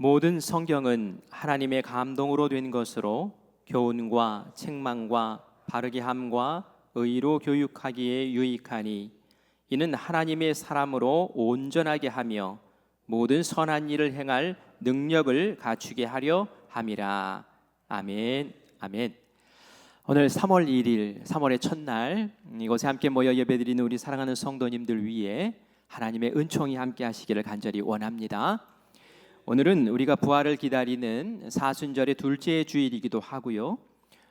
모든 성경은 하나님의 감동으로 된 것으로 교훈과 책망과 바르게 함과 의로 교육하기에 유익하니 이는 하나님의 사람으로 온전하게 하며 모든 선한 일을 행할 능력을 갖추게 하려 함이라. 아멘. 아멘. 오늘 3월 1일 3월의 첫날 이곳에 함께 모여 예배드리는 우리 사랑하는 성도님들 위해 하나님의 은총이 함께 하시기를 간절히 원합니다. 오늘은 우리가 부활을 기다리는 사순절의 둘째 주일이기도 하고요,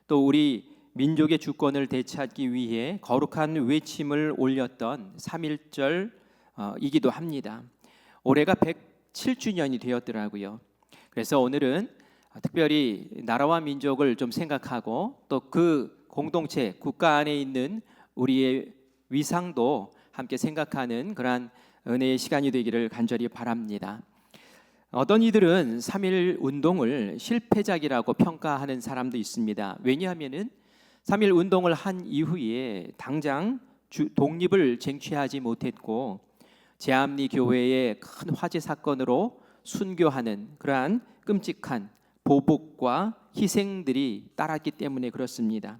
또 우리 민족의 주권을 되찾기 위해 거룩한 외침을 올렸던 3.1절이기도 합니다. 올해가 107주년이 되었더라고요. 그래서 오늘은 특별히 나라와 민족을 좀 생각하고 또 그 공동체, 국가 안에 있는 우리의 위상도 함께 생각하는 그러한 은혜의 시간이 되기를 간절히 바랍니다. 어떤 이들은 3.1 운동을 실패작이라고 평가하는 사람도 있습니다. 왜냐하면은 3.1 운동을 한 이후에 당장 독립을 쟁취하지 못했고 제암리 교회의 큰 화재 사건으로 순교하는 그러한 끔찍한 보복과 희생들이 따랐기 때문에 그렇습니다.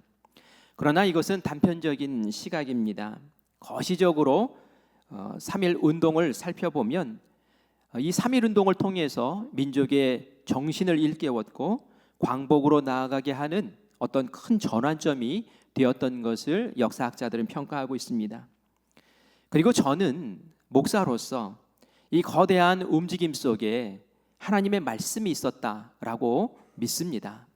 그러나 이것은 단편적인 시각입니다. 거시적으로 3.1 운동을 살펴보면 이 3.1 운동을 통해서 민족의 정신을 일깨웠고 광복으로 나아가게 하는 어떤 큰 전환점이 되었던 것을 역사학자들은 평가하고 있습니다. 그리고 저는 목사로서 이 거대한 움직임 속에 하나님의 말씀이 있었다라고 믿습니다.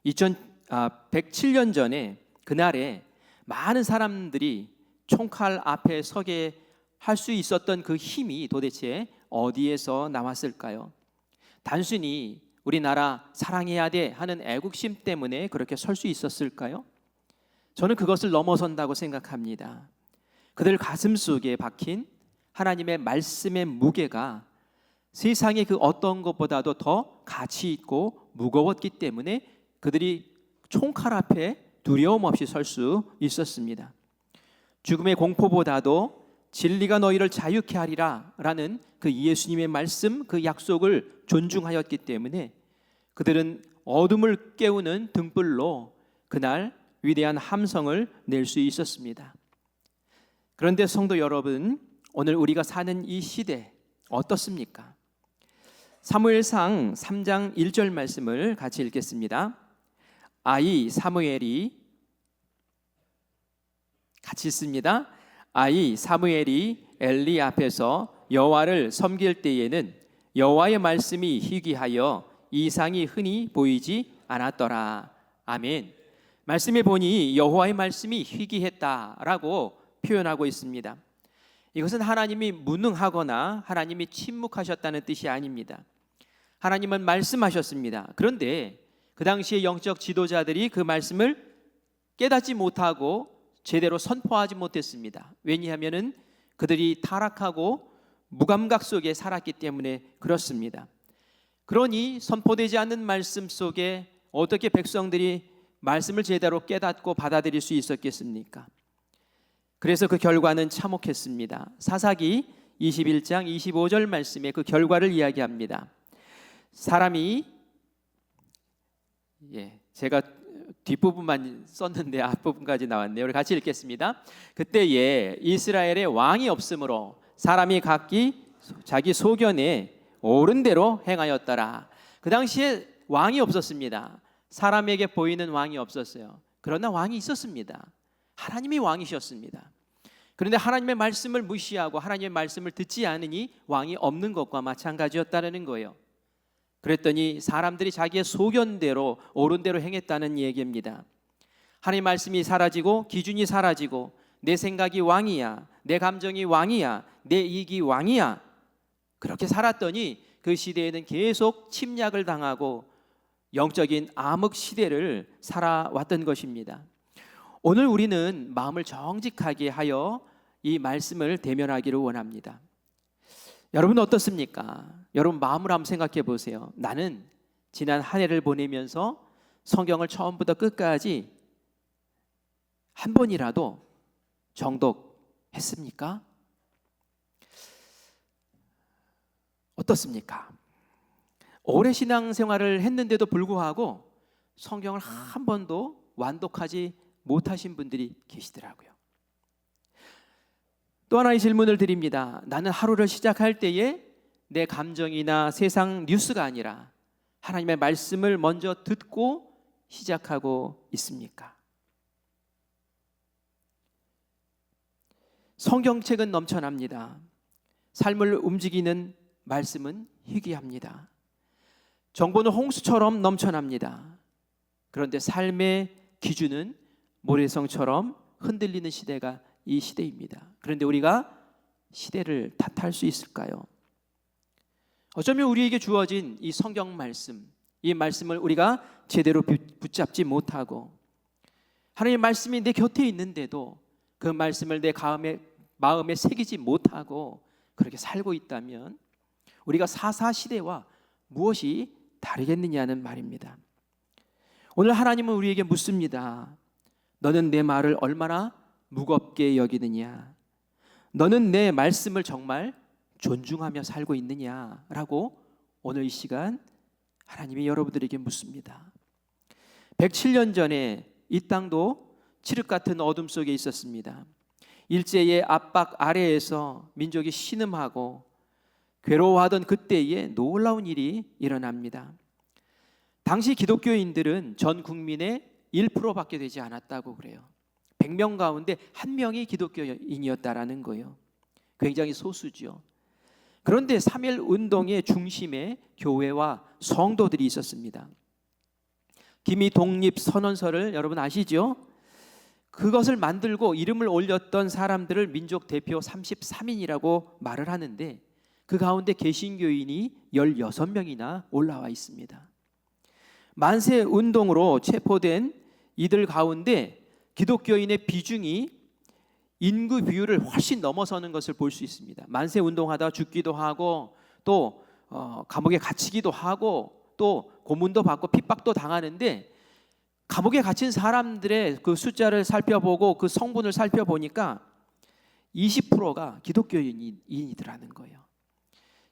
107년 전에 그날에 많은 사람들이 총칼 앞에 서게 할 수 있었던 그 힘이 도대체 어디에서 나왔을까요? 단순히 우리나라 사랑해야 돼 하는 애국심 때문에 그렇게 설 수 있었을까요? 저는 그것을 넘어선다고 생각합니다. 그들 가슴 속에 박힌 하나님의 말씀의 무게가 세상의 그 어떤 것보다도 더 가치 있고 무거웠기 때문에 그들이 총칼 앞에 두려움 없이 설 수 있었습니다. 죽음의 공포보다도 진리가 너희를 자유케 하리라 라는 그 예수님의 말씀, 그 약속을 존중하였기 때문에 그들은 어둠을 깨우는 등불로 그날 위대한 함성을 낼 수 있었습니다. 그런데 성도 여러분, 오늘 우리가 사는 이 시대 어떻습니까? 사무엘상 3장 1절 말씀을 같이 읽겠습니다. 아이 사무엘이 같이 읽습니다. 아이 사무엘이 엘리 앞에서 여호와를 섬길 때에는 여호와의 말씀이 희귀하여 이상이 흔히 보이지 않았더라. 아멘. 말씀에 보니 여호와의 말씀이 희귀했다라고 표현하고 있습니다. 이것은 하나님이 무능하거나 하나님이 침묵하셨다는 뜻이 아닙니다. 하나님은 말씀하셨습니다. 그런데 그 당시에 영적 지도자들이 그 말씀을 깨닫지 못하고 제대로 선포하지 못했습니다. 왜냐하면은 그들이 타락하고 무감각 속에 살았기 때문에 그렇습니다. 그러니 선포되지 않는 말씀 속에 어떻게 백성들이 말씀을 제대로 깨닫고 받아들일 수 있었겠습니까? 그래서 그 결과는 참혹했습니다. 사사기 21장 25절 말씀에 그 결과를 이야기합니다. 사람이 제가 뒷부분만 썼는데 앞부분까지 나왔네요. 우리 같이 읽겠습니다. 그때에 이스라엘에 왕이 없으므로 사람이 각기 자기 소견에 옳은 대로 행하였더라. 그 당시에 왕이 없었습니다. 사람에게 보이는 왕이 없었어요. 그러나 왕이 있었습니다. 하나님이 왕이셨습니다. 그런데 하나님의 말씀을 무시하고 하나님의 말씀을 듣지 않으니 왕이 없는 것과 마찬가지였다는 거예요. 그랬더니 사람들이 자기의 소견대로 옳은 대로 행했다는 얘기입니다. 하나님의 말씀이 사라지고 기준이 사라지고 내 생각이 왕이야, 내 감정이 왕이야, 내 이익이 왕이야, 그렇게 살았더니 그 시대에는 계속 침략을 당하고 영적인 암흑 시대를 살아왔던 것입니다. 오늘 우리는 마음을 정직하게 하여 이 말씀을 대면하기를 원합니다. 여러분 어떻습니까? 여러분 마음을 한번 생각해 보세요. 나는 지난 한 해를 보내면서 성경을 처음부터 끝까지 한 번이라도 정독했습니까? 어떻습니까? 오래 신앙생활을 했는데도 불구하고 성경을 한 번도 완독하지 못하신 분들이 계시더라고요. 또 하나의 질문을 드립니다. 나는 하루를 시작할 때에 내 감정이나 세상 뉴스가 아니라 하나님의 말씀을 먼저 듣고 시작하고 있습니까? 성경책은 넘쳐납니다. 삶을 움직이는 말씀은 희귀합니다. 정보는 홍수처럼 넘쳐납니다. 그런데 삶의 기준은 모래성처럼 흔들리는 시대가 이 시대입니다. 그런데 우리가 시대를 탓할 수 있을까요? 어쩌면 우리에게 주어진 이 성경 말씀, 이 말씀을 우리가 제대로 붙잡지 못하고 하나님의 말씀이 내 곁에 있는데도 그 말씀을 내 마음에 새기지 못하고 그렇게 살고 있다면 우리가 사사시대와 무엇이 다르겠느냐는 말입니다. 오늘 하나님은 우리에게 묻습니다. 너는 내 말을 얼마나 무겁게 여기느냐? 너는 내 말씀을 정말 존중하며 살고 있느냐라고 오늘 이 시간 하나님이 여러분들에게 묻습니다. 107년 전에 이 땅도 칠흑 같은 어둠 속에 있었습니다. 일제의 압박 아래에서 민족이 신음하고 괴로워하던 그때에 놀라운 일이 일어납니다. 당시 기독교인들은 전 국민의 1%밖에 되지 않았다고 그래요. 100명 가운데 1명이 기독교인이었다라는 거예요. 굉장히 소수죠. 그런데 3.1 운동의 중심에 교회와 성도들이 있었습니다. 기미 독립선언서를 여러분 아시죠? 그것을 만들고 이름을 올렸던 사람들을 민족 대표 33인이라고 말을 하는데 그 가운데 개신교인이 16명이나 올라와 있습니다. 만세 운동으로 체포된 이들 가운데 기독교인의 비중이 인구 비율을 훨씬 넘어서는 것을 볼 수 있습니다. 만세 운동하다 죽기도 하고 또 감옥에 갇히기도 하고 또 고문도 받고 핍박도 당하는데 감옥에 갇힌 사람들의 그 숫자를 살펴보고 그 성분을 살펴보니까 20%가 기독교인이더라는 거예요.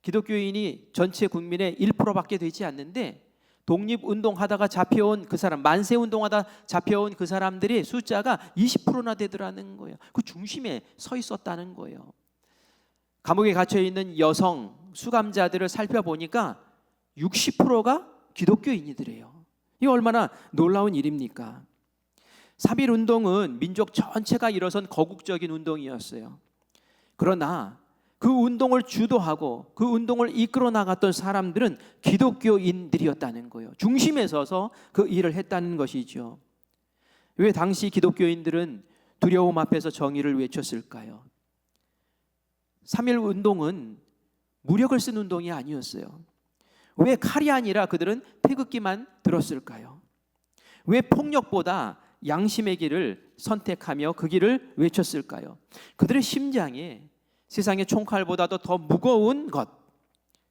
기독교인이 전체 국민의 1%밖에 되지 않는데 독립운동하다가 잡혀온 그 사람, 만세운동하다 잡혀온 그 사람들의 숫자가 20%나 되더라는 거예요. 그 중심에 서 있었다는 거예요. 감옥에 갇혀있는 여성 수감자들을 살펴보니까 60%가 기독교인이더래요. 이게 얼마나 놀라운 일입니까? 3.1 운동은 민족 전체가 일어선 거국적인 운동이었어요. 그러나 그 운동을 주도하고 그 운동을 이끌어 나갔던 사람들은 기독교인들이었다는 거예요. 중심에 서서 그 일을 했다는 것이죠. 왜 당시 기독교인들은 두려움 앞에서 정의를 외쳤을까요? 3.1 운동은 무력을 쓴 운동이 아니었어요. 왜 칼이 아니라 그들은 태극기만 들었을까요? 왜 폭력보다 양심의 길을 선택하며 그 길을 외쳤을까요? 그들의 심장에 세상의 총칼보다도 더 무거운 것,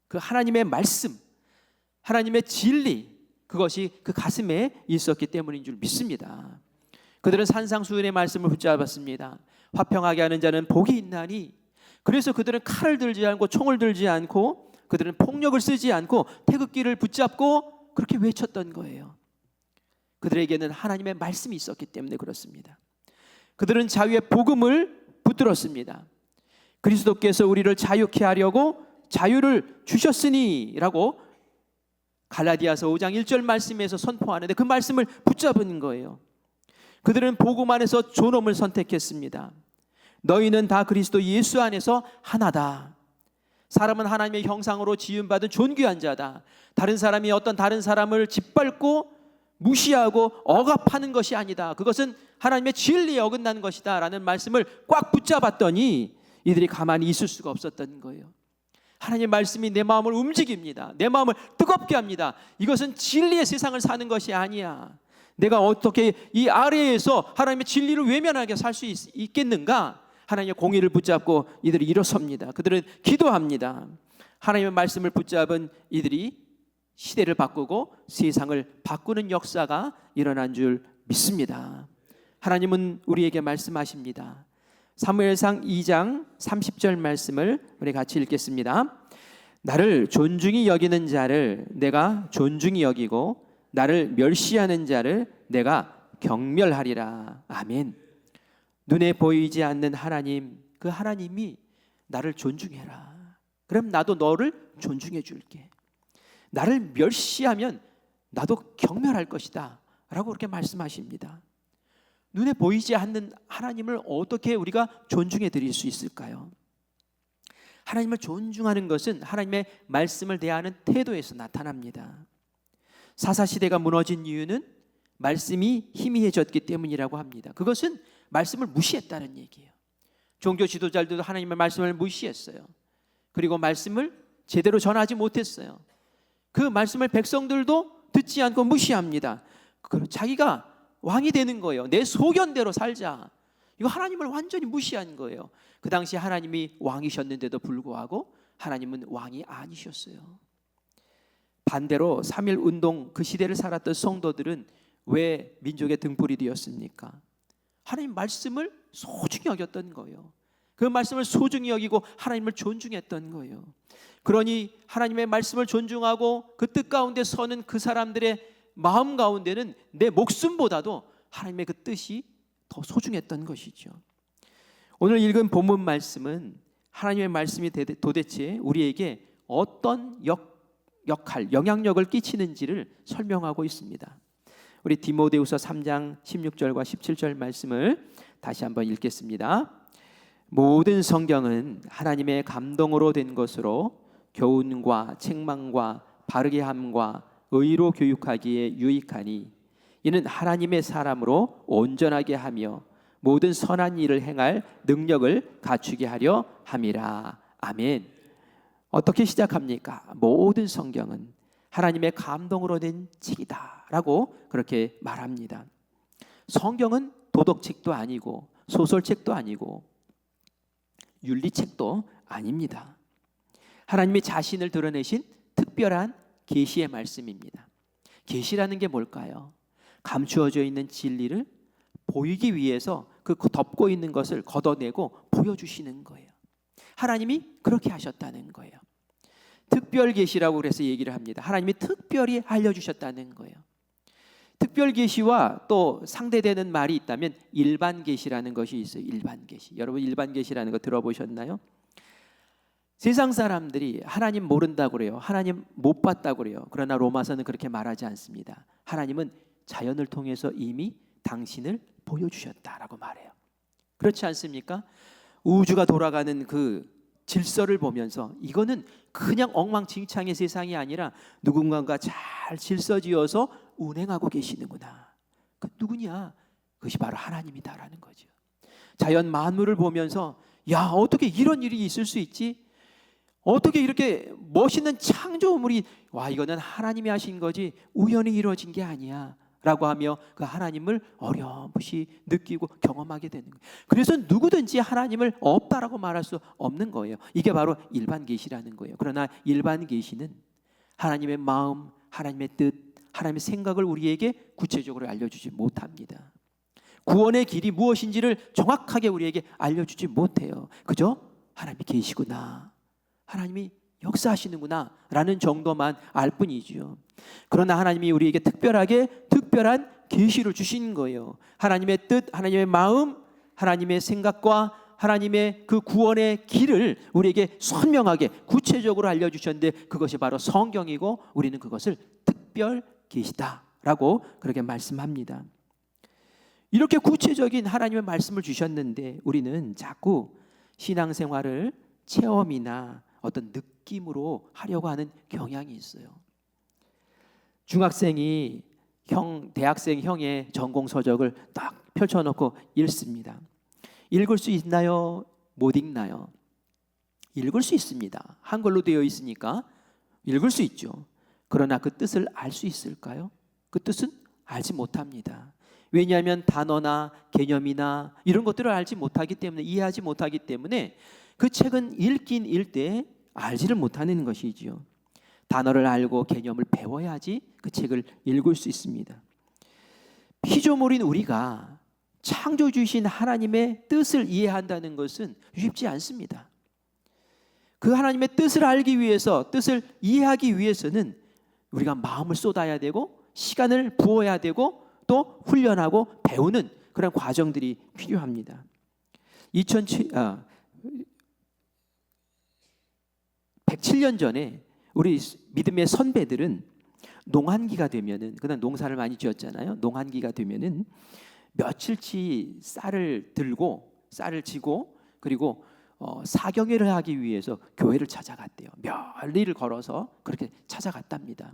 그 하나님의 말씀, 하나님의 진리, 그것이 그 가슴에 있었기 때문인 줄 믿습니다. 그들은 산상수훈의 말씀을 붙잡았습니다. 화평하게 하는 자는 복이 있나니. 그래서 그들은 칼을 들지 않고 총을 들지 않고 그들은 폭력을 쓰지 않고 태극기를 붙잡고 그렇게 외쳤던 거예요. 그들에게는 하나님의 말씀이 있었기 때문에 그렇습니다. 그들은 자유의 복음을 붙들었습니다. 그리스도께서 우리를 자유케 하려고 자유를 주셨으니 라고 갈라디아서 5장 1절 말씀에서 선포하는데 그 말씀을 붙잡은 거예요. 그들은 복음 안에서 존엄을 선택했습니다. 너희는 다 그리스도 예수 안에서 하나다. 사람은 하나님의 형상으로 지음받은 존귀한 자다. 다른 사람이 어떤 다른 사람을 짓밟고 무시하고 억압하는 것이 아니다. 그것은 하나님의 진리에 어긋나는 것이다 라는 말씀을 꽉 붙잡았더니 이들이 가만히 있을 수가 없었던 거예요. 하나님의 말씀이 내 마음을 움직입니다. 내 마음을 뜨겁게 합니다. 이것은 진리의 세상을 사는 것이 아니야. 내가 어떻게 이 아래에서 하나님의 진리를 외면하게 살 수 있겠는가? 하나님의 공의를 붙잡고 이들이 일어섭니다. 그들은 기도합니다. 하나님의 말씀을 붙잡은 이들이 시대를 바꾸고 세상을 바꾸는 역사가 일어난 줄 믿습니다. 하나님은 우리에게 말씀하십니다. 사무엘상 2장 30절 말씀을 우리 같이 읽겠습니다. 나를 존중히 여기는 자를 내가 존중히 여기고 나를 멸시하는 자를 내가 경멸하리라. 아멘. 눈에 보이지 않는 하나님, 그 하나님이 나를 존중해라. 그럼 나도 너를 존중해 줄게. 나를 멸시하면 나도 경멸할 것이다 라고 그렇게 말씀하십니다. 눈에 보이지 않는 하나님을 어떻게 우리가 존중해 드릴 수 있을까요? 하나님을 존중하는 것은 하나님의 말씀을 대하는 태도에서 나타납니다. 사사시대가 무너진 이유는 말씀이 희미해졌기 때문이라고 합니다. 그것은 말씀을 무시했다는 얘기예요. 종교 지도자들도 하나님의 말씀을 무시했어요. 그리고 말씀을 제대로 전하지 못했어요. 그 말씀을 백성들도 듣지 않고 무시합니다. 자기가 왕이 되는 거예요. 내 소견대로 살자. 이거 하나님을 완전히 무시한 거예요. 그 당시 하나님이 왕이셨는데도 불구하고 하나님은 왕이 아니셨어요. 반대로 3.1운동 그 시대를 살았던 성도들은 왜 민족의 등불이 되었습니까? 하나님 말씀을 소중히 여겼던 거예요. 그 말씀을 소중히 여기고 하나님을 존중했던 거예요. 그러니 하나님의 말씀을 존중하고 그 뜻 가운데 서는 그 사람들의 마음 가운데는 내 목숨보다도 하나님의 그 뜻이 더 소중했던 것이죠. 오늘 읽은 본문 말씀은 하나님의 말씀이 도대체 우리에게 어떤 역할, 영향력을 끼치는지를 설명하고 있습니다. 우리 디모데후서 3장 16절과 17절 말씀을 다시 한번 읽겠습니다. 모든 성경은 하나님의 감동으로 된 것으로 교훈과 책망과 바르게 함과 의로 교육하기에 유익하니 이는 하나님의 사람으로 온전하게 하며 모든 선한 일을 행할 능력을 갖추게 하려 함이라. 아멘. 어떻게 시작합니까? 모든 성경은 하나님의 감동으로 된 책이다 라고 그렇게 말합니다. 성경은 도덕책도 아니고 소설책도 아니고 윤리책도 아닙니다. 하나님이 자신을 드러내신 특별한 계시의 말씀입니다. 계시라는 게 뭘까요? 감추어져 있는 진리를 보이기 위해서 그 덮고 있는 것을 걷어내고 보여주시는 거예요. 하나님이 그렇게 하셨다는 거예요. 특별 계시라고 그래서 얘기를 합니다. 하나님이 특별히 알려주셨다는 거예요. 특별 계시와 또 상대되는 말이 있다면 일반 계시라는 것이 있어요. 일반 계시. 여러분 일반 계시라는 거 들어보셨나요? 세상 사람들이 하나님 모른다고 그래요. 하나님 못 봤다고 그래요. 그러나 로마서는 그렇게 말하지 않습니다. 하나님은 자연을 통해서 이미 당신을 보여주셨다라고 말해요. 그렇지 않습니까? 우주가 돌아가는 그 질서를 보면서 이거는 그냥 엉망진창의 세상이 아니라 누군가가 잘 질서지어서 운행하고 계시는구나. 그 누구냐? 그것이 바로 하나님이다라는 거죠. 자연 만물을 보면서 야, 어떻게 이런 일이 있을 수 있지? 어떻게 이렇게 멋있는 창조물이 와, 이거는 하나님이 하신 거지 우연히 이루어진 게 아니야 라고 하며 그 하나님을 어렴풋이 느끼고 경험하게 되는 거예요. 그래서 누구든지 하나님을 없다라고 말할 수 없는 거예요. 이게 바로 일반 계시라는 거예요. 그러나 일반 계시는 하나님의 마음, 하나님의 뜻, 하나님의 생각을 우리에게 구체적으로 알려주지 못합니다. 구원의 길이 무엇인지를 정확하게 우리에게 알려주지 못해요. 그저 하나님이 계시구나, 하나님이 역사하시는구나 라는 정도만 알 뿐이죠. 그러나 하나님이 우리에게 특별한 계시를 주신 거예요. 하나님의 뜻, 하나님의 마음, 하나님의 생각과 하나님의 그 구원의 길을 우리에게 선명하게 구체적으로 알려주셨는데 그것이 바로 성경이고 우리는 그것을 특별 계시다라고 그렇게 말씀합니다. 이렇게 구체적인 하나님의 말씀을 주셨는데 우리는 자꾸 신앙생활을 체험이나 어떤 느낌으로 하려고 하는 경향이 있어요. 중학생이 대학생 형의 전공 서적을 딱 펼쳐놓고 읽습니다. 읽을 수 있나요? 못 읽나요? 읽을 수 있습니다. 한글로 되어 있으니까 읽을 수 있죠. 그러나 그 뜻을 알 수 있을까요? 그 뜻은 알지 못합니다. 왜냐하면 단어나 개념이나 이런 것들을 알지 못하기 때문에, 이해하지 못하기 때문에 그 책은 읽긴 읽되 알지를 못하는 것이지요. 단어를 알고 개념을 배워야지 그 책을 읽을 수 있습니다. 피조물인 우리가 창조주이신 하나님의 뜻을 이해한다는 것은 쉽지 않습니다. 그 하나님의 뜻을 알기 위해서, 뜻을 이해하기 위해서는 우리가 마음을 쏟아야 되고 시간을 부어야 되고 또 훈련하고 배우는 그런 과정들이 필요합니다. 107년 전에 우리 믿음의 선배들은 농한기가 되면은, 그날 농사를 많이 지었잖아요. 농한기가 되면은 며칠치 쌀을 지고 그리고 사경회를 하기 위해서 교회를 찾아갔대요. 멀리를 걸어서 그렇게 찾아갔답니다.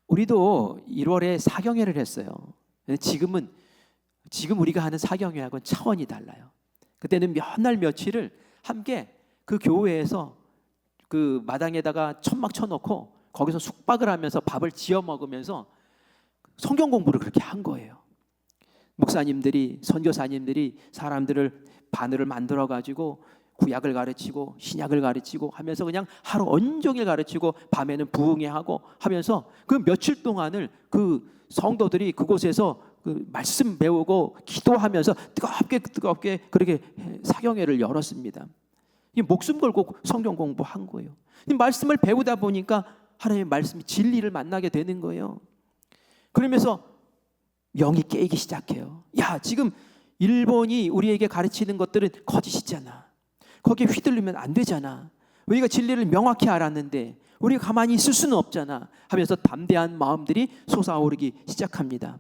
우리도 1월에 사경회를 했어요. 지금 우리가 하는 사경회하고는 차원이 달라요. 그때는 몇 날 며칠을 함께 그 교회에서 그 마당에다가 천막 쳐놓고 거기서 숙박을 하면서 밥을 지어 먹으면서 성경 공부를 그렇게 한 거예요. 목사님들이, 선교사님들이 사람들을 바늘을 만들어 가지고 구약을 가르치고 신약을 가르치고 하면서 그냥 하루 온종일 가르치고 밤에는 부흥회하고 하면서 그 며칠 동안을 그 성도들이 그곳에서 그 말씀 배우고 기도하면서 뜨겁게 그렇게 사경회를 열었습니다. 이 목숨 걸고 성경 공부한 거예요. 이 말씀을 배우다 보니까 하나님의 말씀이 진리를 만나게 되는 거예요. 그러면서 영이 깨이기 시작해요. 야, 지금 일본이 우리에게 가르치는 것들은 거짓이잖아. 거기에 휘둘리면 안 되잖아. 우리가 진리를 명확히 알았는데 우리가 가만히 있을 수는 없잖아 하면서 담대한 마음들이 솟아오르기 시작합니다.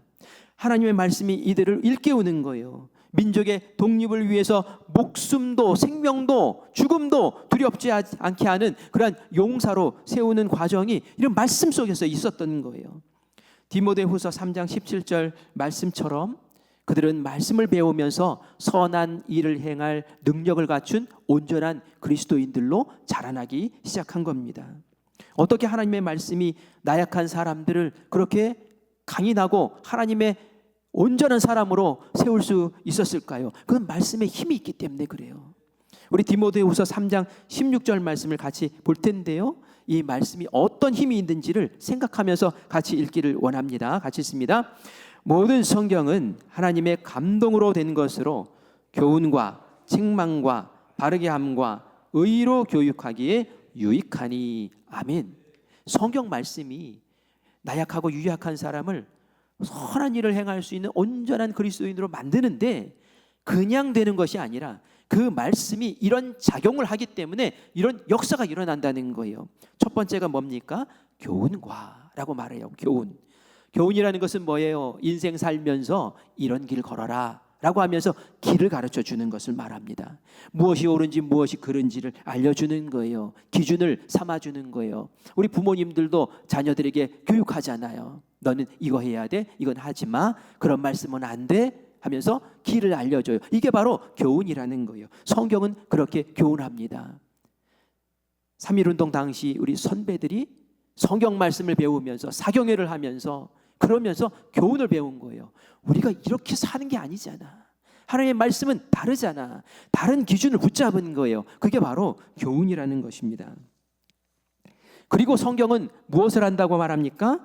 하나님의 말씀이 이들을 일깨우는 거예요. 민족의 독립을 위해서 목숨도 생명도 죽음도 두렵지 않게 하는 그러한 용사로 세우는 과정이 이런 말씀 속에서 있었던 거예요. 디모데후서 3장 17절 말씀처럼 그들은 말씀을 배우면서 선한 일을 행할 능력을 갖춘 온전한 그리스도인들로 자라나기 시작한 겁니다. 어떻게 하나님의 말씀이 나약한 사람들을 그렇게 강인하고 하나님의 온전한 사람으로 세울 수 있었을까요? 그건 말씀에 힘이 있기 때문에 그래요. 우리 디모데후서 3장 16절 말씀을 같이 볼 텐데요. 이 말씀이 어떤 힘이 있는지를 생각하면서 같이 읽기를 원합니다. 같이 읽습니다. 모든 성경은 하나님의 감동으로 된 것으로 교훈과 책망과 바르게 함과 의로 교육하기에 유익하니. 아멘. 성경 말씀이 나약하고 유약한 사람을 선한 일을 행할 수 있는 온전한 그리스도인으로 만드는데 그냥 되는 것이 아니라 그 말씀이 이런 작용을 하기 때문에 이런 역사가 일어난다는 거예요. 첫 번째가 뭡니까? 교훈과라고 말해요. 교훈이라는 것은 뭐예요? 인생 살면서 이런 길 걸어라 라고 하면서 길을 가르쳐 주는 것을 말합니다. 무엇이 옳은지 무엇이 그른지를 알려주는 거예요. 기준을 삼아주는 거예요. 우리 부모님들도 자녀들에게 교육하잖아요. 너는 이거 해야 돼, 이건 하지 마, 그런 말씀은 안 돼 하면서 길을 알려줘요. 이게 바로 교훈이라는 거예요. 성경은 그렇게 교훈합니다. 3.1운동 당시 우리 선배들이 성경 말씀을 배우면서 사경회를 하면서 그러면서 교훈을 배운 거예요. 우리가 이렇게 사는 게 아니잖아. 하나님의 말씀은 다르잖아. 다른 기준을 붙잡은 거예요. 그게 바로 교훈이라는 것입니다. 그리고 성경은 무엇을 한다고 말합니까?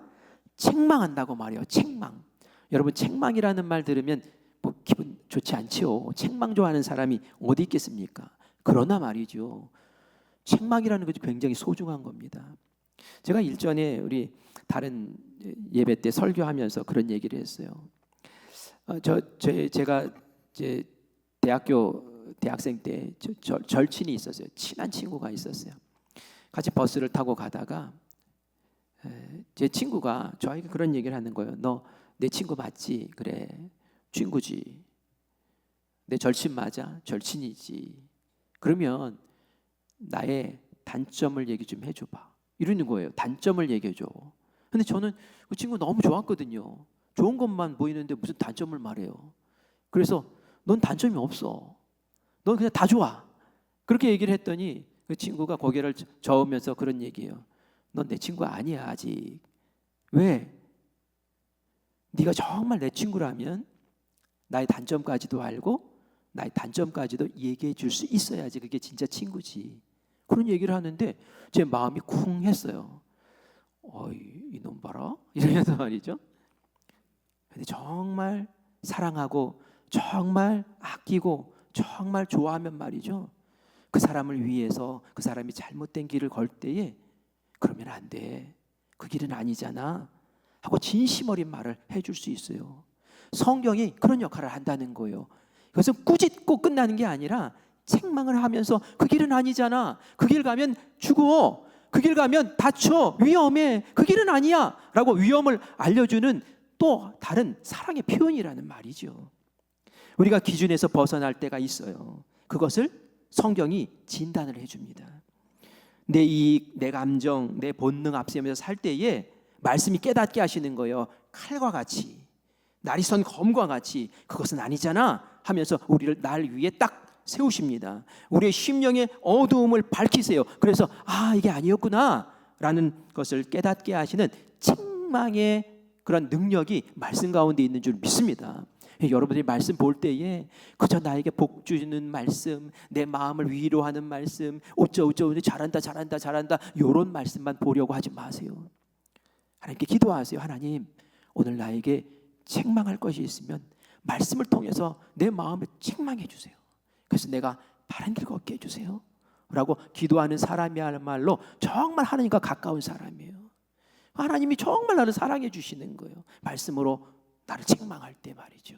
책망한다고 말해요. 책망. 여러분, 책망이라는 말 들으면 뭐 기분 좋지 않지요. 책망 좋아하는 사람이 어디 있겠습니까? 그러나 말이죠, 책망이라는 것이 굉장히 소중한 겁니다. 제가 일전에 우리 다른 예배 때 설교하면서 그런 얘기를 했어요. 제가 이제 대학생 때 절친이 있었어요. 친한 친구가 있었어요. 같이 버스를 타고 가다가 제 친구가 저에게 그런 얘기를 하는 거예요. 너 내 친구 맞지? 그래, 친구지. 내 절친 맞아? 절친이지. 그러면 나의 단점을 얘기 좀 해줘봐. 이러는 거예요. 단점을 얘기해줘. 근데 저는 그 친구 너무 좋았거든요. 좋은 것만 보이는데 무슨 단점을 말해요. 그래서 넌 단점이 없어. 넌 그냥 다 좋아. 그렇게 얘기를 했더니 그 친구가 고개를 저으면서 그런 얘기예요. 넌 내 친구 아니야 아직. 왜? 네가 정말 내 친구라면 나의 단점까지도 알고 나의 단점까지도 얘기해 줄 수 있어야지 그게 진짜 친구지. 그런 얘기를 하는데 제 마음이 쿵 했어요. 이놈 봐라 이러면서 말이죠. 근데 정말 사랑하고 정말 아끼고 정말 좋아하면 말이죠, 그 사람을 위해서 그 사람이 잘못된 길을 걸 때에 그러면 안 돼. 그 길은 아니잖아. 하고 진심 어린 말을 해줄 수 있어요. 성경이 그런 역할을 한다는 거예요. 그것은 꾸짖고 끝나는 게 아니라 책망을 하면서 그 길은 아니잖아. 그 길 가면 죽어. 그 길 가면 다쳐. 위험해. 그 길은 아니야. 라고 위험을 알려주는 또 다른 사랑의 표현이라는 말이죠. 우리가 기준에서 벗어날 때가 있어요. 그것을 성경이 진단을 해줍니다. 내 이익, 내 감정, 내 본능 앞세우면서 살 때에 말씀이 깨닫게 하시는 거예요. 칼과 같이, 날이 선 검과 같이 그것은 아니잖아 하면서 우리를 날 위에 딱 세우십니다. 우리의 심령의 어두움을 밝히세요. 그래서 이게 아니었구나 라는 것을 깨닫게 하시는 책망의 그런 능력이 말씀 가운데 있는 줄 믿습니다. 여러분들이 말씀 볼 때에 그저 나에게 복 주는 말씀, 내 마음을 위로하는 말씀, 어쩌고저쩌고 잘한다 이런 말씀만 보려고 하지 마세요. 하나님께 기도하세요. 하나님, 오늘 나에게 책망할 것이 있으면 말씀을 통해서 내 마음을 책망해 주세요. 그래서 내가 바른 길 걷게 해주세요 라고 기도하는 사람이야말로 정말 하나님과 가까운 사람이에요. 하나님이 정말 나를 사랑해 주시는 거예요. 말씀으로 나를 책망할 때 말이죠.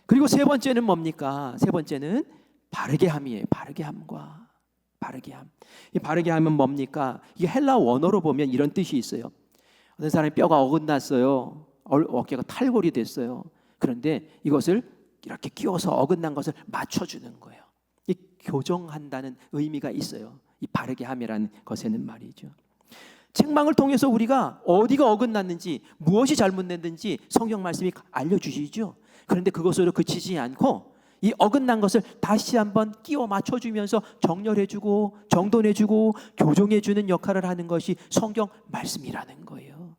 그리고 세 번째는 뭡니까? 세 번째는 바르게 함이에요. 바르게 함과 바르게 함. 이 바르게 함은 뭡니까? 이게 헬라 원어로 보면 이런 뜻이 있어요. 어떤 사람이 뼈가 어긋났어요. 어깨가 탈골이 됐어요. 그런데 이것을 이렇게 끼워서 어긋난 것을 맞춰주는 거예요. 이 교정한다는 의미가 있어요. 이 바르게 함이라는 것에는 말이죠. 책망을 통해서 우리가 어디가 어긋났는지, 무엇이 잘못됐는지 성경 말씀이 알려주시죠. 그런데 그것으로 그치지 않고 이 어긋난 것을 다시 한번 끼워 맞춰주면서 정렬해주고 정돈해주고 교정해주는 역할을 하는 것이 성경 말씀이라는 거예요.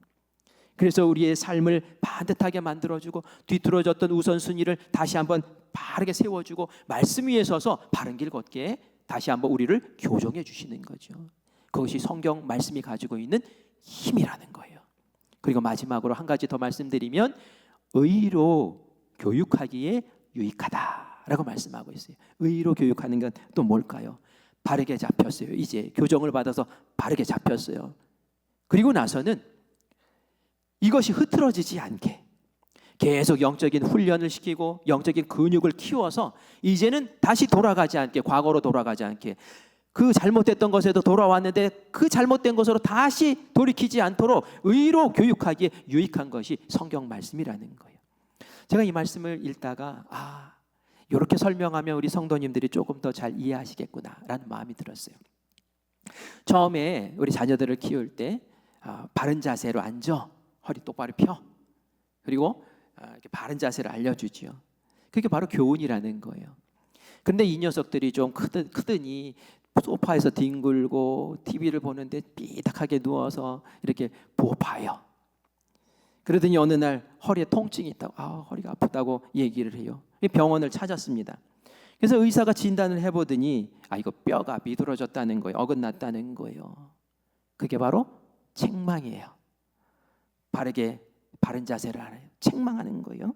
그래서 우리의 삶을 반듯하게 만들어주고 뒤틀어졌던 우선순위를 다시 한번 바르게 세워주고 말씀 위에 서서 바른 길 걷게 다시 한번 우리를 교정해 주시는 거죠. 그것이 성경 말씀이 가지고 있는 힘이라는 거예요. 그리고 마지막으로 한 가지 더 말씀드리면 의로 교육하기에 유익하다라고 말씀하고 있어요. 의로 교육하는 건 또 뭘까요? 바르게 잡혔어요. 이제 교정을 받아서 바르게 잡혔어요. 그리고 나서는 이것이 흐트러지지 않게 계속 영적인 훈련을 시키고 영적인 근육을 키워서 이제는 다시 돌아가지 않게, 과거로 돌아가지 않게, 그 잘못됐던 것에도 돌아왔는데 그 잘못된 것으로 다시 돌이키지 않도록 의로 교육하기에 유익한 것이 성경 말씀이라는 거예요. 제가 이 말씀을 읽다가 이렇게 설명하면 우리 성도님들이 조금 더 잘 이해하시겠구나라는 마음이 들었어요. 처음에 우리 자녀들을 키울 때 바른 자세로 앉아, 허리 똑바로 펴, 그리고 이렇게 바른 자세를 알려주죠. 그게 바로 교훈이라는 거예요. 그런데 이 녀석들이 좀 크더니 소파에서 뒹굴고 TV를 보는데 삐딱하게 누워서 이렇게 봐요. 그러더니 어느 날 허리에 통증이 있다고, 허리가 아프다고 얘기를 해요. 병원을 찾았습니다. 그래서 의사가 진단을 해보더니 이거 뼈가 미드러졌다는 거예요. 어긋났다는 거예요. 그게 바로 책망이에요. 바른 자세를 알아요. 책망하는 거예요.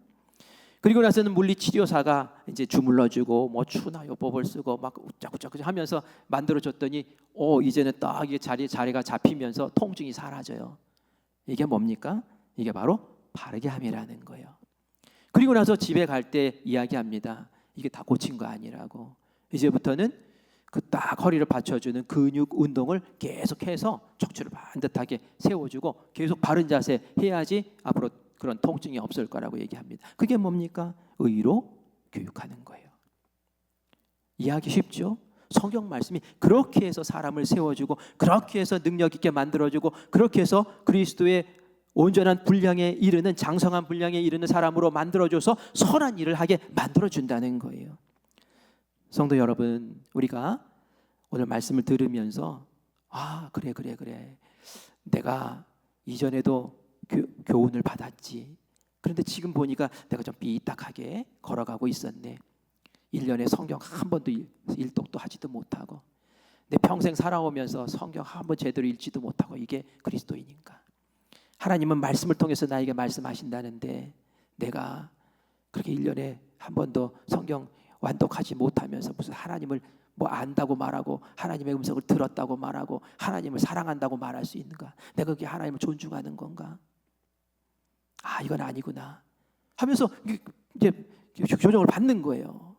그리고 나서는 물리치료사가 이제 주물러주고 뭐 추나요법을 쓰고 막 웃자구자구 하면서 만들어줬더니 이제는 딱 이게 자리가 잡히면서 통증이 사라져요. 이게 뭡니까? 이게 바로 바르게 함이라는 거예요. 그리고 나서 집에 갈 때 이야기합니다. 이게 다 고친 거 아니라고. 이제부터는 그 딱 허리를 받쳐주는 근육 운동을 계속해서 척추를 반듯하게 세워주고 계속 바른 자세 해야지 앞으로 그런 통증이 없을 거라고 얘기합니다. 그게 뭡니까? 의로 교육하는 거예요. 이해하기 쉽죠? 성경 말씀이 그렇게 해서 사람을 세워주고 그렇게 해서 능력 있게 만들어주고 그렇게 해서 그리스도의 온전한 분량에 이르는, 장성한 분량에 이르는 사람으로 만들어줘서 선한 일을 하게 만들어준다는 거예요. 성도 여러분, 우리가 오늘 말씀을 들으면서 그래 내가 이전에도 교훈을 받았지. 그런데 지금 보니까 내가 좀 삐딱하게 걸어가고 있었네. 1년에 성경 한 번도 일독도 하지도 못하고 내 평생 살아오면서 성경 한 번 제대로 읽지도 못하고 이게 그리스도인인가? 하나님은 말씀을 통해서 나에게 말씀하신다는데 내가 그렇게 1년에 한 번도 성경 완독하지 못하면서 무슨 하나님을 뭐 안다고 말하고 하나님의 음성을 들었다고 말하고 하나님을 사랑한다고 말할 수 있는가? 내가 그게 하나님을 존중하는 건가? 아, 이건 아니구나 하면서 이제 조정을 받는 거예요.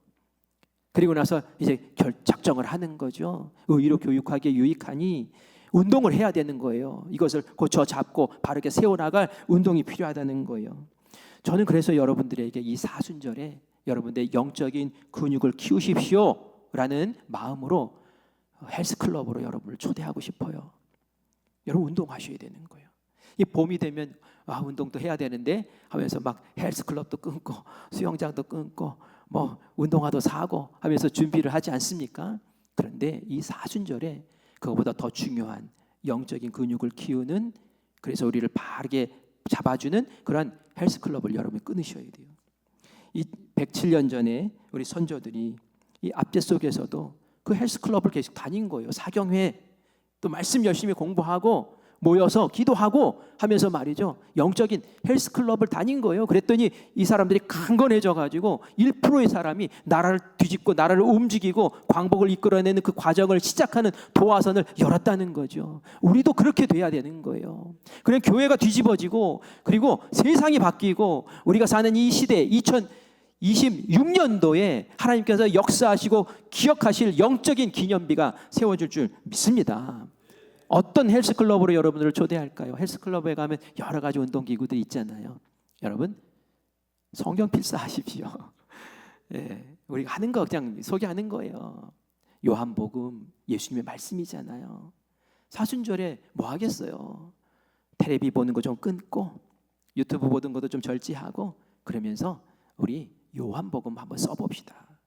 그리고 나서 이제 작정을 하는 거죠. 의로 교육하기에 유익하니 운동을 해야 되는 거예요. 이것을 고쳐 잡고 바르게 세워나갈 운동이 필요하다는 거예요. 저는 그래서 여러분들에게 이 사순절에 여러분들의 영적인 근육을 키우십시오 라는 마음으로 헬스클럽으로 여러분을 초대하고 싶어요. 여러분 운동하셔야 되는 거예요. 이 봄이 되면 운동도 해야 되는데 하면서 막 헬스클럽도 끊고 수영장도 끊고 뭐 운동화도 사고 하면서 준비를 하지 않습니까? 그런데 이 사순절에 그거보다 더 중요한 영적인 근육을 키우는, 그래서 우리를 바르게 잡아주는 그런 헬스클럽을 여러분이 끊으셔야 돼요. 이 107년 전에 우리 선조들이 이 압제 속에서도 그 헬스클럽을 계속 다닌 거예요. 사경회, 또 말씀 열심히 공부하고 모여서 기도하고 하면서 말이죠, 영적인 헬스클럽을 다닌 거예요. 그랬더니 이 사람들이 강건해져 가지고 1%의 사람이 나라를 뒤집고 나라를 움직이고 광복을 이끌어내는 그 과정을 시작하는 도화선을 열었다는 거죠. 우리도 그렇게 돼야 되는 거예요. 그냥 교회가 뒤집어지고 그리고 세상이 바뀌고 우리가 사는 이 시대 2026년도에 하나님께서 역사하시고 기억하실 영적인 기념비가 세워질 줄 믿습니다. 어떤 헬스클럽으로 여러분들을 초대할까요? 헬스클럽에 가면 여러 가지 운동기구들이 있잖아요. 여러분 성경 필사하십시오. 예, 우리가 하는 거 그냥 소개하는 거예요. 요한복음 예수님의 말씀이잖아요. 사순절에 뭐 하겠어요? 텔레비 보는 거 좀 끊고 유튜브 보는 것도 좀 절제하고 그러면서 우리 요한복음 한번 써봅시다.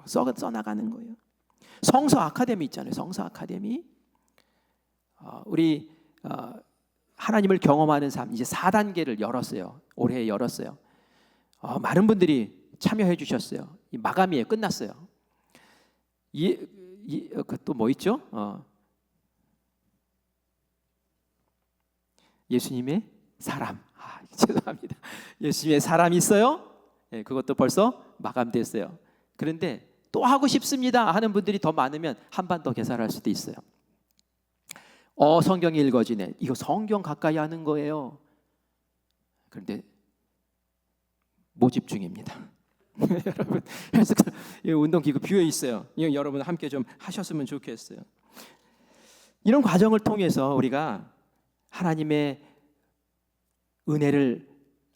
써나가는 거예요. 성서 아카데미 있잖아요. 성서 아카데미. 우리 하나님을 경험하는 삶 이제 4단계를 열었어요. 올해 열었어요. 많은 분들이 참여해 주셨어요. 마감이에요. 끝났어요. 또 뭐 있죠? 예수님의 사람. 죄송합니다. 예수님의 사람이 있어요. 네, 그것도 벌써 마감됐어요. 그런데 또 하고 싶습니다 하는 분들이 더 많으면 한 반 더 개설할 수도 있어요. 성경이 읽어지네. 이거 성경 가까이 하는 거예요. 그런데 모집 중입니다. 여러분, 운동기구 비어 있어요. 이거 여러분 함께 좀 하셨으면 좋겠어요. 이런 과정을 통해서 우리가 하나님의 은혜를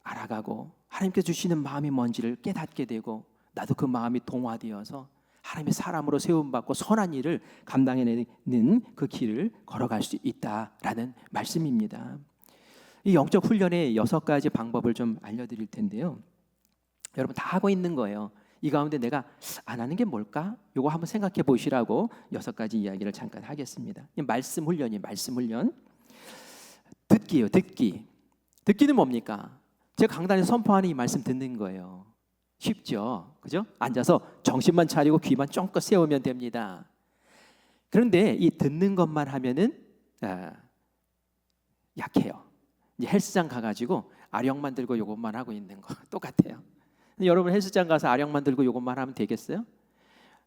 알아가고 하나님께서 주시는 마음이 뭔지를 깨닫게 되고 나도 그 마음이 동화되어서 하나님의 사람으로 세움받고 선한 일을 감당해내는 그 길을 걸어갈 수 있다라는 말씀입니다. 이 영적 훈련의 6가지 방법을 좀 알려드릴 텐데요. 여러분 다 하고 있는 거예요. 이 가운데 내가 안 하는 게 뭘까? 이거 한번 생각해 보시라고 6가지 이야기를 잠깐 하겠습니다. 말씀 훈련이에요. 말씀 훈련. 듣기요. 듣기. 듣기는 뭡니까? 제가 강단에서 선포하는 이 말씀 듣는 거예요. 쉽죠? 그죠? 앉아서 정신만 차리고 귀만 쫑긋 세우면 됩니다. 그런데 이 듣는 것만 하면은 약해요. 이제 헬스장 가가지고 아령만 들고 이것만 하고 있는 거 똑같아요. 여러분 헬스장 가서 아령만 들고 이것만 하면 되겠어요?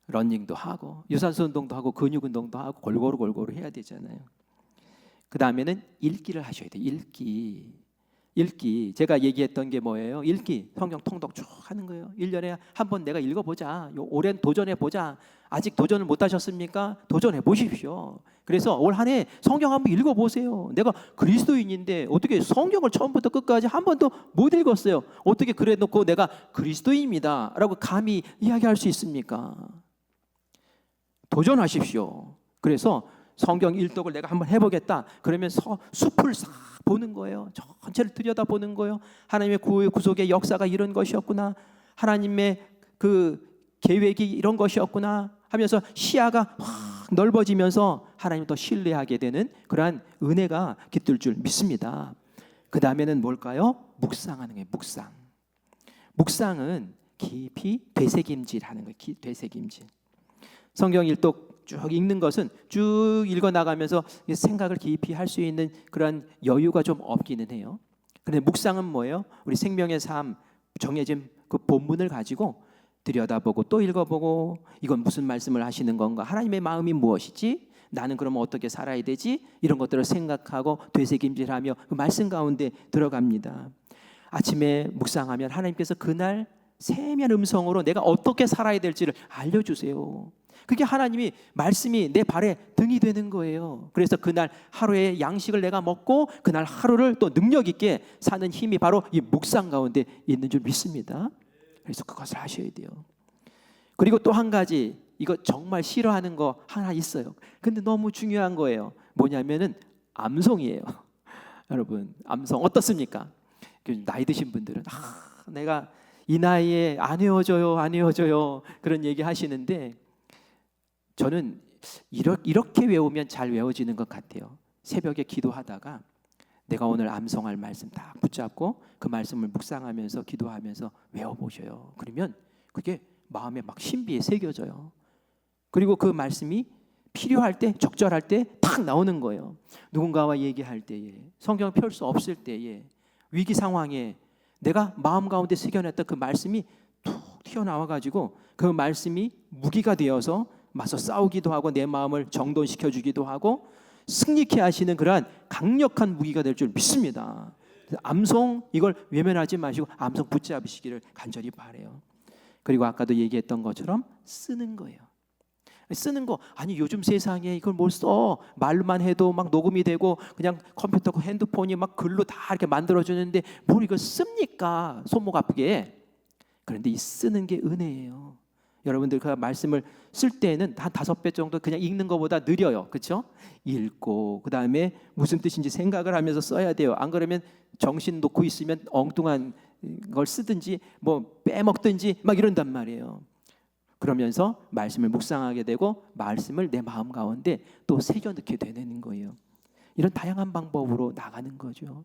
러닝도 하고 유산소 운동도 하고 근육 운동도 하고 골고루 해야 되잖아요. 그 다음에는 읽기를 하셔야 돼요. 읽기. 제가 얘기했던 게 뭐예요? 읽기. 성경 통독 쭉 하는 거예요. 1년에 한 번 내가 읽어보자. 올해는 도전해보자. 아직 도전을 못 하셨습니까? 도전해 보십시오. 그래서 올 한 해 성경 한번 읽어보세요. 내가 그리스도인인데 어떻게 성경을 처음부터 끝까지 한 번도 못 읽었어요. 어떻게 그래 놓고 내가 그리스도인입니다 라고 감히 이야기할 수 있습니까? 도전하십시오. 그래서 성경 일독을 내가 한번 해보겠다. 그러면 숲을 싹 보는 거예요. 전체를 들여다보는 거예요. 하나님의 구속의 역사가 이런 것이었구나. 하나님의 그 계획이 이런 것이었구나 하면서 시야가 확 넓어지면서 하나님을 더 신뢰하게 되는 그러한 은혜가 깃들 줄 믿습니다. 그 다음에는 뭘까요? 묵상하는 거예요. 묵상은 깊이 되새김질하는 거예요. 되새김질. 성경 일독 쭉 읽는 것은 쭉 읽어나가면서 생각을 깊이 할 수 있는 그런 여유가 좀 없기는 해요. 그런데 묵상은 뭐예요? 우리 생명의 삶 정해진 그 본문을 가지고 들여다보고 또 읽어보고 이건 무슨 말씀을 하시는 건가? 하나님의 마음이 무엇이지? 나는 그러면 어떻게 살아야 되지? 이런 것들을 생각하고 되새김질하며 그 말씀 가운데 들어갑니다. 아침에 묵상하면 하나님께서 그날 세미한 음성으로 내가 어떻게 살아야 될지를 알려주세요. 그게 하나님이 말씀이 내 발에 등이 되는 거예요. 그래서 그날 하루의 양식을 내가 먹고 그날 하루를 또 능력 있게 사는 힘이 바로 이 묵상 가운데 있는 줄 믿습니다. 그래서 그것을 하셔야 돼요. 그리고 또 한 가지, 이거 정말 싫어하는 거 하나 있어요. 근데 너무 중요한 거예요. 뭐냐면은 암송이에요. 여러분, 암송 어떻습니까? 나이 드신 분들은 내가 이 나이에 안 외워져요 그런 얘기 하시는데, 저는 이렇게 외우면 잘 외워지는 것 같아요. 새벽에 기도하다가 내가 오늘 암송할 말씀 딱 붙잡고 그 말씀을 묵상하면서 기도하면서 외워보셔요. 그러면 그게 마음에 막 신비에 새겨져요. 그리고 그 말씀이 필요할 때, 적절할 때 딱 나오는 거예요. 누군가와 얘기할 때에, 성경 펼 수 없을 때에, 위기 상황에 내가 마음 가운데 새겨냈던 그 말씀이 툭 튀어나와가지고 그 말씀이 무기가 되어서 맞서 싸우기도 하고 내 마음을 정돈시켜주기도 하고 승리케 하시는 그러한 강력한 무기가 될 줄 믿습니다. 암송 이걸 외면하지 마시고 암송 붙잡으시기를 간절히 바라요. 그리고 아까도 얘기했던 것처럼 쓰는 거예요. 쓰는 거, 아니 요즘 세상에 이걸 뭘 써? 말로만 해도 막 녹음이 되고 그냥 컴퓨터, 핸드폰이 막 글로 다 이렇게 만들어주는데 뭘 이걸 씁니까? 손목 아프게. 그런데 이 쓰는 게 은혜예요. 여러분들 그 말씀을 쓸 때는 한 5배 정도 그냥 읽는 것보다 느려요. 그렇죠? 읽고 그 다음에 무슨 뜻인지 생각을 하면서 써야 돼요. 안 그러면 정신 놓고 있으면 엉뚱한 걸 쓰든지 뭐 빼먹든지 막 이런단 말이에요. 그러면서 말씀을 묵상하게 되고 말씀을 내 마음 가운데 또 새겨넣게 되는 거예요. 이런 다양한 방법으로 나가는 거죠.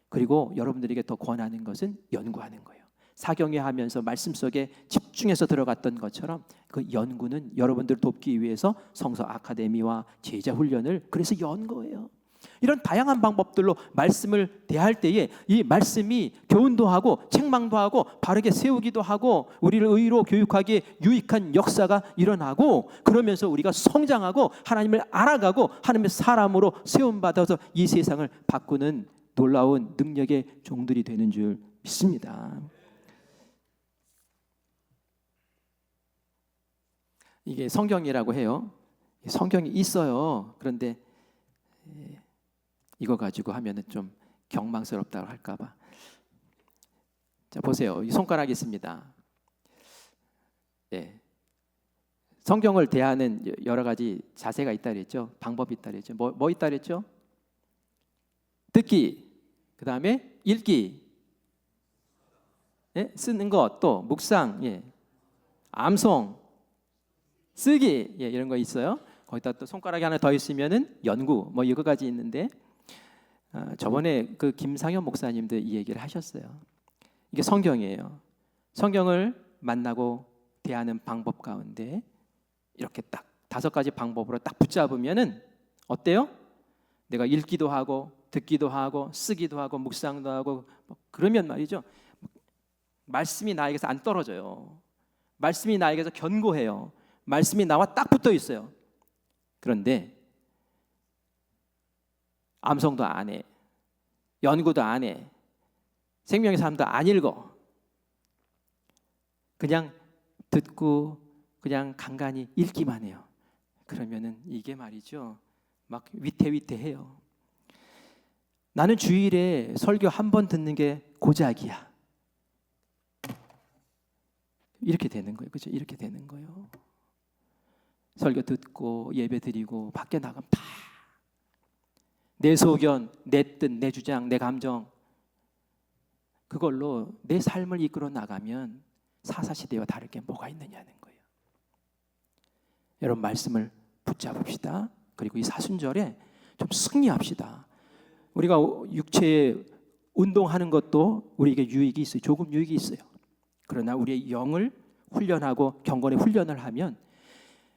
그리고 여러분들에게 더 권하는 것은 연구하는 거예요. 사경외 하면서 말씀 속에 집중해서 들어갔던 것처럼 그 연구는 여러분들을 돕기 위해서 성서 아카데미와 제자 훈련을 그래서 연 거예요. 이런 다양한 방법들로 말씀을 대할 때에 이 말씀이 교훈도 하고 책망도 하고 바르게 세우기도 하고 우리를 의로 교육하기에 유익한 역사가 일어나고, 그러면서 우리가 성장하고 하나님을 알아가고 하나님의 사람으로 세움받아서 이 세상을 바꾸는 놀라운 능력의 종들이 되는 줄 믿습니다. 이게 성경이라고 해요. 성경이 있어요. 그런데 이거 가지고 하면은 좀 경망스럽다고 할까봐. 자, 보세요. 이 손가락이 있습니다. 네. 성경을 대하는 여러 가지 자세가 있다 그랬죠. 방법이 있다 그랬죠. 뭐 있다 그랬죠? 듣기, 그 다음에 읽기, 예? 쓰는 것, 또 묵상, 예. 암송, 쓰기, 예, 이런 거 있어요. 거기다 또 손가락이 하나 더 있으면은 연구, 뭐 여러 가지 있는데, 저번에 그 김상현 목사님도 이 얘기를 하셨어요. 이게 성경이에요. 성경을 만나고 대하는 방법 가운데 이렇게 딱 5가지 방법으로 딱 붙잡으면은 어때요? 내가 읽기도 하고 듣기도 하고 쓰기도 하고 묵상도 하고 그러면 말이죠. 말씀이 나에게서 안 떨어져요. 말씀이 나에게서 견고해요. 말씀이 나와 딱 붙어 있어요. 그런데 암송도 안 해, 연구도 안 해, 생명의 삶도 안 읽어. 그냥 듣고 그냥 간간히 읽기만 해요. 그러면은 이게 말이죠, 막 위태위태해요. 나는 주일에 설교 한 번 듣는 게 고작이야. 이렇게 되는 거예요. 그렇죠? 이렇게 되는 거예요. 설교 듣고 예배 드리고 밖에 나가면 다 내 소견, 내 뜻, 내 주장, 내 감정, 그걸로 내 삶을 이끌어 나가면 사사시대와 다를 게 뭐가 있느냐는 거예요. 여러분, 말씀을 붙잡읍시다. 그리고 이 사순절에 좀 승리합시다. 우리가 육체에 운동하는 것도 우리에게 유익이 있어요. 조금 유익이 있어요. 그러나 우리의 영을 훈련하고 경건의 훈련을 하면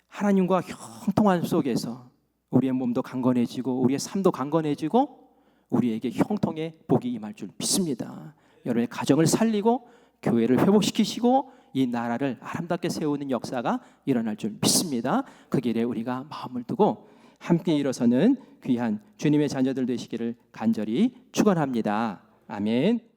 하나님과 형통한 속에서 우리의 몸도 강건해지고 우리의 삶도 강건해지고 우리에게 형통의 복이 임할 줄 믿습니다. 여러분의 가정을 살리고 교회를 회복시키시고 이 나라를 아름답게 세우는 역사가 일어날 줄 믿습니다. 그 길에 우리가 마음을 두고 함께 일어서는 귀한 주님의 자녀들 되시기를 간절히 축원합니다. 아멘.